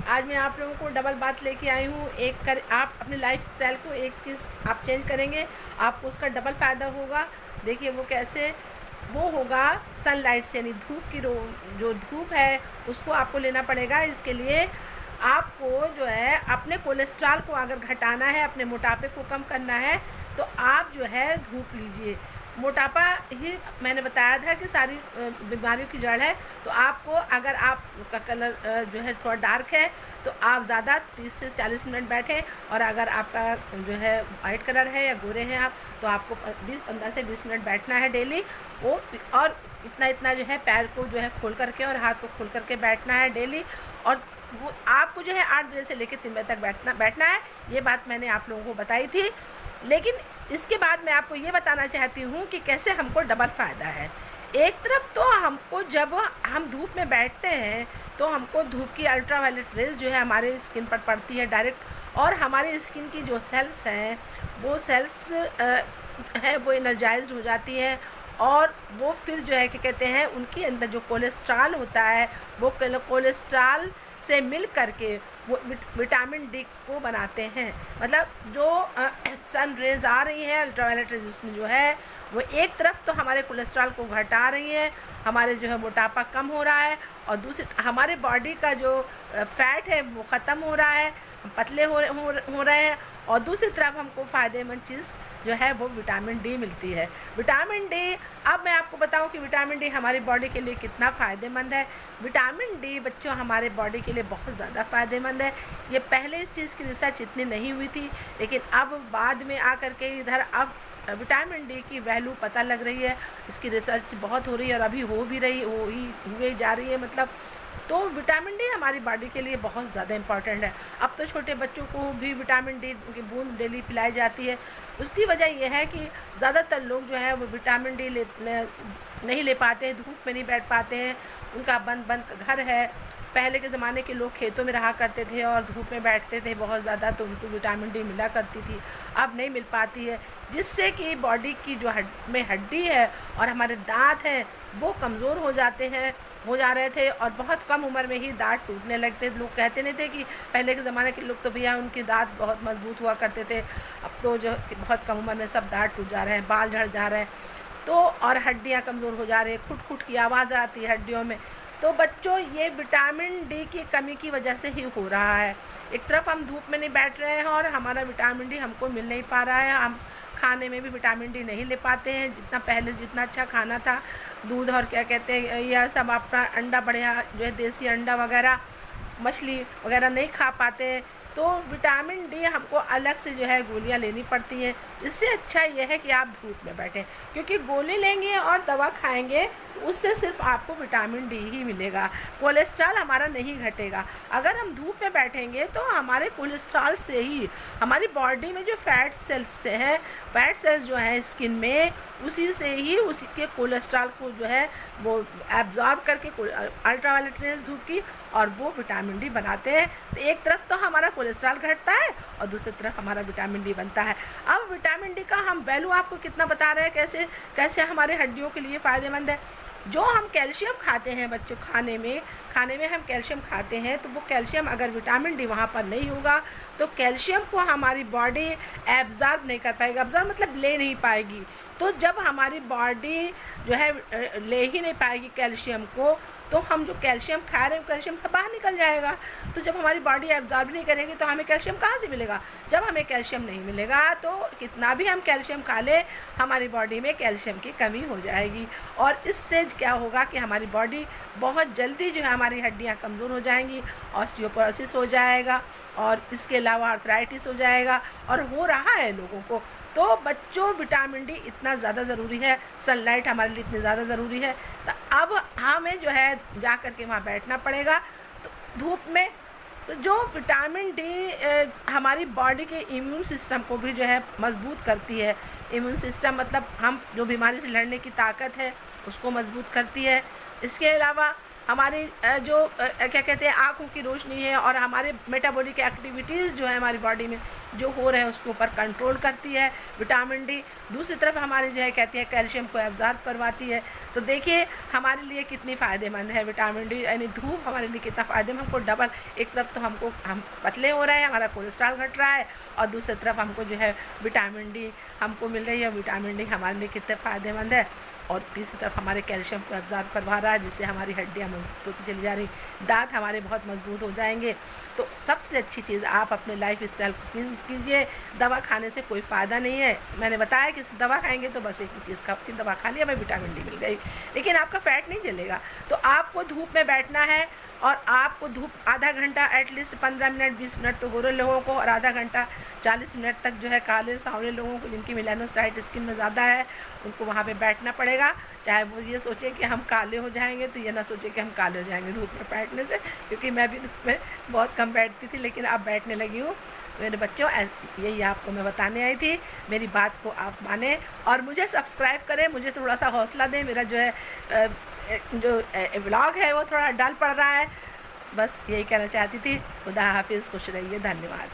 आज मैं आप लोगों को डबल बात लेके आई हूँ। आप अपने लाइफ स्टाइल को एक चीज़ आप चेंज करेंगे, आपको उसका डबल फ़ायदा होगा। देखिए वो कैसे, वो होगा सनलाइट से, यानी धूप की जो धूप है उसको आपको लेना पड़ेगा। इसके लिए आपको जो है अपने कोलेस्ट्रॉल को अगर घटाना है, अपने मोटापे को कम करना है, तो आप जो है धूप लीजिए। मोटापा ही मैंने बताया था कि सारी बीमारियों की जड़ है। तो आपको, अगर आपका कलर जो है थोड़ा डार्क है, तो आप ज़्यादा 30 से 40 मिनट बैठें, और अगर आपका जो है वाइट कलर है या गोरे हैं आप, तो आपको 15 से 20 मिनट बैठना है डेली। वो और इतना जो है पैर को जो है खोल करके और हाथ को खोल करके बैठना है डेली। और वो आपको जो है 8 बजे से लेकर 3 बजे तक बैठना है। ये बात मैंने आप लोगों को बताई थी। लेकिन इसके बाद मैं आपको ये बताना चाहती हूँ कि कैसे हमको डबल फ़ायदा है। एक तरफ तो हमको, जब हम धूप में बैठते हैं तो हमको धूप की अल्ट्रावायलेट रेज जो है हमारे स्किन पर पड़ती है डायरेक्ट, और हमारी स्किन की जो सेल्स हैं वो सेल्स है वो एनर्जाइज्ड हो जाती हैं, और वो फिर जो है क्या कहते हैं, उनके अंदर जो कोलेस्ट्रॉल होता है वो कोलेस्ट्रॉल से मिल करके वो विटामिन डी को बनाते हैं। मतलब जो सन रेज आ रही हैं, अल्ट्रावायलेट रेज, उसमें जो है वो एक तरफ तो हमारे कोलेस्ट्रॉल को घटा रही है, हमारे जो है मोटापा कम हो रहा है, और दूसरी हमारे बॉडी का जो फैट है वो ख़त्म हो रहा है, हम पतले हो रहे हैं। और दूसरी तरफ हमको फ़ायदेमंद चीज़ जो है वो विटामिन डी मिलती है। विटामिन डी, अब मैं आपको बताऊं कि विटामिन डी हमारी बॉडी के लिए कितना फ़ायदेमंद है। विटामिन डी बच्चों हमारे बॉडी के लिए बहुत ज़्यादा फ़ायदेमंद है। ये पहले इस चीज़ की रिसर्च इतनी नहीं हुई थी, लेकिन अब बाद में आकर के इधर अब विटामिन डी की वैल्यू पता लग रही है, इसकी रिसर्च बहुत हो रही है और अभी हुए जा रही है। मतलब तो विटामिन डी हमारी बॉडी के लिए बहुत ज़्यादा इम्पॉर्टेंट है। अब तो छोटे बच्चों को भी विटामिन डी की बूंद डेली पिलाई जाती है। उसकी वजह यह है कि ज़्यादातर लोग जो है वो विटामिन डी नहीं ले पाते हैं, धूप में नहीं बैठ पाते हैं, उनका बंद घर है। पहले के ज़माने के लोग खेतों में रहा करते थे और धूप में बैठते थे बहुत ज़्यादा, तो उनको विटामिन डी मिला करती थी, अब नहीं मिल पाती है, जिससे कि बॉडी की जो हड्डी है और हमारे दांत हैं वो कमज़ोर हो जा रहे थे, और बहुत कम उम्र में ही दांत टूटने लगते। लोग कहते नहीं थे कि पहले के ज़माने के लोग तो भैया उनके दांत बहुत मजबूत हुआ करते थे, अब तो जो बहुत कम उम्र में सब दांत टूट जा रहे हैं, बाल झड़ जा रहे हैं, तो और हड्डियाँ कमज़ोर हो जा रही है, खुट की आवाज़ आती है हड्डियों में। तो बच्चों ये विटामिन डी की कमी की वजह से ही हो रहा है। एक तरफ हम धूप में नहीं बैठ रहे हैं और हमारा विटामिन डी हमको मिल नहीं पा रहा है, हम खाने में भी विटामिन डी नहीं ले पाते हैं जितना पहले, जितना अच्छा खाना था, दूध और क्या कहते हैं यह सब, अपना अंडा बढ़िया जो है देसी अंडा वगैरह, मछली वगैरह नहीं खा पाते हैं। तो विटामिन डी हमको अलग से जो है गोलियां लेनी पड़ती हैं। इससे अच्छा यह है कि आप धूप में बैठें, क्योंकि गोली लेंगे और दवा खाएंगे तो उससे सिर्फ आपको विटामिन डी ही मिलेगा, कोलेस्ट्रॉल हमारा नहीं घटेगा। अगर हम धूप में बैठेंगे तो हमारे कोलेस्ट्रॉल से ही हमारी बॉडी में जो फैट सेल्स जो हैं स्किन में, उसी से ही उसी के कोलेस्ट्रॉल को जो है वो एब्जॉर्ब करके अल्ट्रावायलेट रेज धूप की, और वो विटामिन डी बनाते हैं। तो एक तरफ तो हमारा कोलेस्ट्रॉल घटता है और दूसरी तरफ हमारा विटामिन डी बनता है। अब विटामिन डी का हम वैल्यू आपको कितना बता रहे हैं, कैसे हमारे हड्डियों के लिए फ़ायदेमंद है। जो हम कैल्शियम खाते हैं बच्चों, खाने में हम कैल्शियम खाते हैं, तो वो कैल्शियम अगर विटामिन डी वहाँ पर नहीं होगा तो कैल्शियम को हमारी बॉडी एब्जॉर्ब नहीं कर पाएगी। एब्जॉर्ब मतलब ले नहीं पाएगी। तो जब हमारी बॉडी जो है ले ही नहीं पाएगी कैल्शियम को, तो हम जो कैल्शियम खा रहे हैं कैल्शियम सब बाहर निकल जाएगा। तो जब हमारी बॉडी एब्जॉर्ब नहीं करेगी तो हमें कैल्शियम कहाँ से मिलेगा? जब हमें कैल्शियम नहीं मिलेगा तो कितना भी हम कैल्शियम खा लें, हमारी बॉडी में कैल्शियम की कमी हो जाएगी, और इससे क्या होगा कि हमारी बॉडी बहुत जल्दी जो है, हमारी हड्डियाँ कमज़ोर हो जाएंगी, ऑस्टियोपोरोसिस हो जाएगा, और इसके अलावा आर्थराइटिस हो जाएगा, और हो रहा है लोगों को। तो बच्चों विटामिन डी इतना ज़्यादा ज़रूरी है, सनलाइट हमारे लिए इतनी ज़्यादा ज़रूरी है। तो अब हमें जो है जा कर के वहाँ बैठना पड़ेगा तो धूप में। तो जो विटामिन डी हमारी बॉडी के इम्यून सिस्टम को भी जो है मजबूत करती है। इम्यून सिस्टम मतलब हम जो बीमारी से लड़ने की ताकत है उसको मजबूत करती है। इसके अलावा हमारी जो क्या कहते हैं आँखों की रोशनी है और हमारे मेटाबॉलिक एक्टिविटीज़ जो है हमारी बॉडी में जो हो रहे हैं उसके ऊपर कंट्रोल करती है विटामिन डी। दूसरी तरफ हमारी जो है कहती है कैल्शियम को एब्जॉर्ब करवाती है। तो देखिए हमारे लिए कितनी फ़ायदेमंद है विटामिन डी, यानी धूप हमारे लिए कितना फ़ायदेमंद। हमको डबल, एक तरफ तो हम पतले हो रहे हैं, हमारा कोलेस्ट्रॉल घट रहा है, और दूसरी तरफ हमको जो है विटामिन डी हमको मिल रही है। विटामिन डी हमारे लिए कितने फ़ायदेमंद है, और तीसरी तरफ हमारे कैल्शियम को एब्जॉर्ब करवा रहा है, जिससे हमारी हड्डियाँ मजबूत होती चली जा रही, दांत हमारे बहुत मजबूत हो जाएंगे। तो सबसे अच्छी चीज़ आप अपने लाइफ स्टाइल कीजिए। दवा खाने से कोई फ़ायदा नहीं है। मैंने बताया कि दवा खाएंगे तो बस एक ही चीज़ का, कि दवा खा लिया, हमें विटामिन डी मिल गई, लेकिन आपका फैट नहीं जलेगा। तो आपको धूप में बैठना है, और आपको धूप आधा घंटा एटलीस्ट 15 मिनट 20 मिनट तो गोरे लोगों को, और आधा घंटा 40 मिनट तक जो है काले सांवले लोगों को, जिनकी मेलानोसाइट स्किन में ज़्यादा है, उनको वहाँ पे बैठना पड़ेगा। चाहे वो ये सोचे कि हम काले हो जाएंगे, तो ये ना सोचे कि हम काले हो जाएंगे धूप में बैठने से, क्योंकि मैं भी धूप में बहुत कम बैठती थी, लेकिन अब बैठने लगी हूँ। मेरे बच्चों, यही आपको मैं बताने आई थी। मेरी बात को आप माने और मुझे सब्सक्राइब करें, मुझे थोड़ा सा हौसला दें। मेरा जो है जो व्लॉग है वो थोड़ा डल पड़ रहा है। बस यही कहना चाहती थी। खुदा हाफिज़, खुश रहिए, धन्यवाद।